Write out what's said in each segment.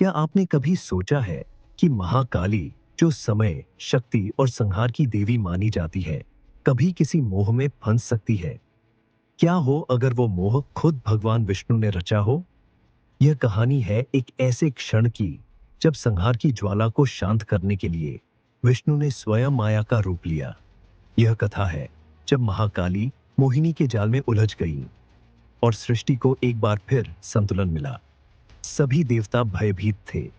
क्या आपने कभी सोचा है कि महाकाली, जो समय, शक्ति और संहार की देवी मानी जाती है, कभी किसी मोह में फंस सकती है? क्या हो अगर वो मोह खुद भगवान विष्णु ने रचा हो? यह कहानी है एक ऐसे क्षण की जब संहार की ज्वाला को शांत करने के लिए विष्णु ने स्वयं माया का रूप लिया। यह कथा है जब महाकाली मोहिनी के जाल में उलझ गई और सृष्टि को एक बार फिर संतुलन मिला। सभी देवता भयभीत थे।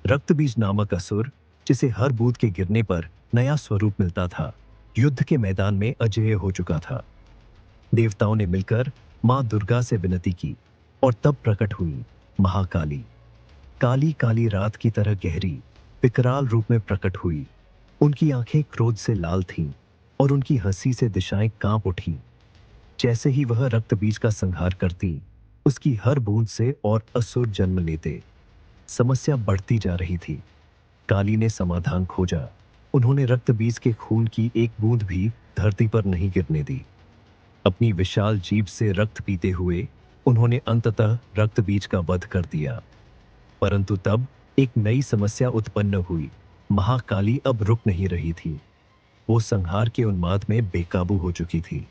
रक्तबीज नामक असुर, जिसे हर बूंद के गिरने पर नया स्वरूप मिलता था, युद्ध के मैदान में अजेय हो चुका था। देवताओं ने मिलकर मां दुर्गा से विनती की और तब प्रकट हुई महाकाली। काली काली रात की तरह गहरी, विकराल रूप में प्रकट हुई। उनकी आंखें क्रोध से लाल थीं और उनकी हंसी से दिशाएं कांप उठीं। जैसे ही वह रक्तबीज का संहार करती, उसकी हर बूंद से और असुर जन्म लेते। समस्या बढ़ती जा रही थी। काली ने समाधान खोजा। उन्होंने रक्तबीज के खून की एक बूंद भी धरती पर नहीं गिरने दी। अपनी विशाल जीभ से रक्त पीते हुए उन्होंने अंततः रक्तबीज का वध कर दिया। परंतु तब एक नई समस्या उत्पन्न हुई। महाकाली अब रुक नहीं रही थी। वो संहार के उन्माद में बेकाबू हो चुकी थी।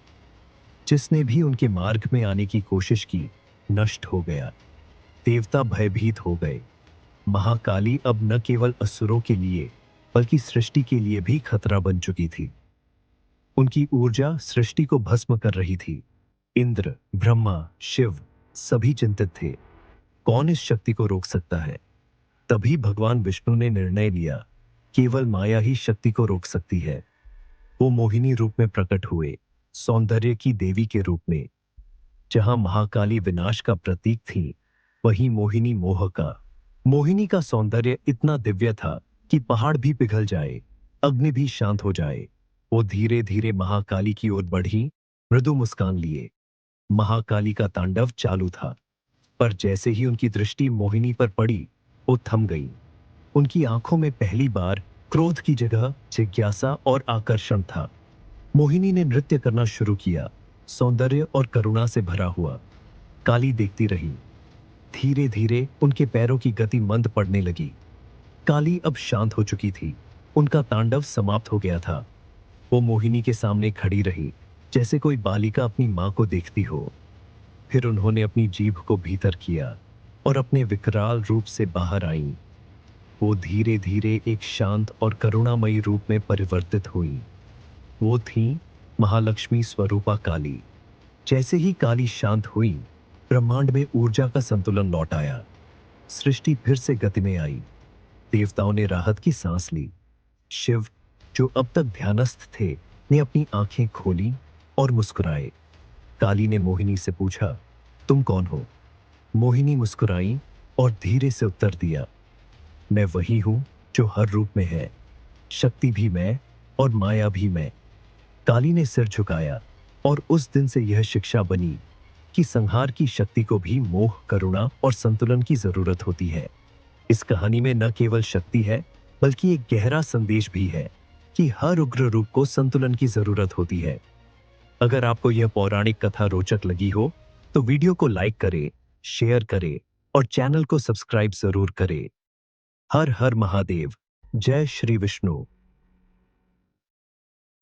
जिसने भी उनके मार्ग में आने की कोशिश की, नष्ट हो गया। देवता भयभीत हो गए। महाकाली अब न केवल असुरों के लिए बल्कि सृष्टि के लिए भी खतरा बन चुकी थी। उनकी ऊर्जा सृष्टि को भस्म कर रही थी। इंद्र, ब्रह्मा, शिव सभी चिंतित थे। कौन इस शक्ति को रोक सकता है? तभी भगवान विष्णु ने निर्णय लिया, केवल माया ही शक्ति को रोक सकती है। वो मोहिनी रूप में प्रकट हुए, सौंदर्य की देवी के रूप में। जहां महाकाली विनाश का प्रतीक थी, वहीं मोहिनी मोह का। मोहिनी का सौंदर्य इतना दिव्य था कि पहाड़ भी पिघल जाए, अग्नि भी शांत हो जाए। वो धीरे धीरे महाकाली की ओर बढ़ी, मृदु मुस्कान लिए। महाकाली का तांडव चालू था, पर जैसे ही उनकी दृष्टि मोहिनी पर पड़ी, वो थम गई। उनकी आंखों में पहली बार क्रोध की जगह जिज्ञासा और आकर्षण था। मोहिनी ने नृत्य करना शुरू किया, सौंदर्य और करुणा से भरा हुआ। काली देखती रही। धीरे धीरे उनके पैरों की गति मंद पड़ने लगी। काली अब शांत हो चुकी थी। उनका तांडव समाप्त हो गया था। वो मोहिनी के सामने खड़ी रही, जैसे कोई बालिका अपनी मां को देखती हो। फिर उन्होंने अपनी जीभ को भीतर किया और अपने विकराल रूप से बाहर आईं। वो धीरे धीरे एक शांत और करुणामयी रूप में परिवर्तित हुई। वो थीं महालक्ष्मी स्वरूपा काली। जैसे ही काली शांत हुई, ब्रह्मांड में ऊर्जा का संतुलन लौट आया। सृष्टि फिर से गति में आई। देवताओं ने राहत की सांस ली। शिव, जो अब तक ध्यानस्थ थे, ने अपनी आंखें खोली और मुस्कुराए। काली ने मोहिनी से पूछा, तुम कौन हो? मोहिनी मुस्कुराई और धीरे से उत्तर दिया, मैं वही हूं जो हर रूप में है। शक्ति भी मैं और माया भी मैं। काली ने सिर झुकाया और उस दिन से यह शिक्षा बनी कि संहार की शक्ति को भी मोह, करुणा और संतुलन की जरूरत होती है। इस कहानी में न केवल शक्ति है, बल्कि एक गहरा संदेश भी है कि हर उग्र रूप को संतुलन की जरूरत होती है। अगर आपको यह पौराणिक कथा रोचक लगी हो, तो वीडियो को लाइक करें, शेयर करें और चैनल को सब्सक्राइब जरूर करें। हर हर महादेव। जय श्री विष्णु।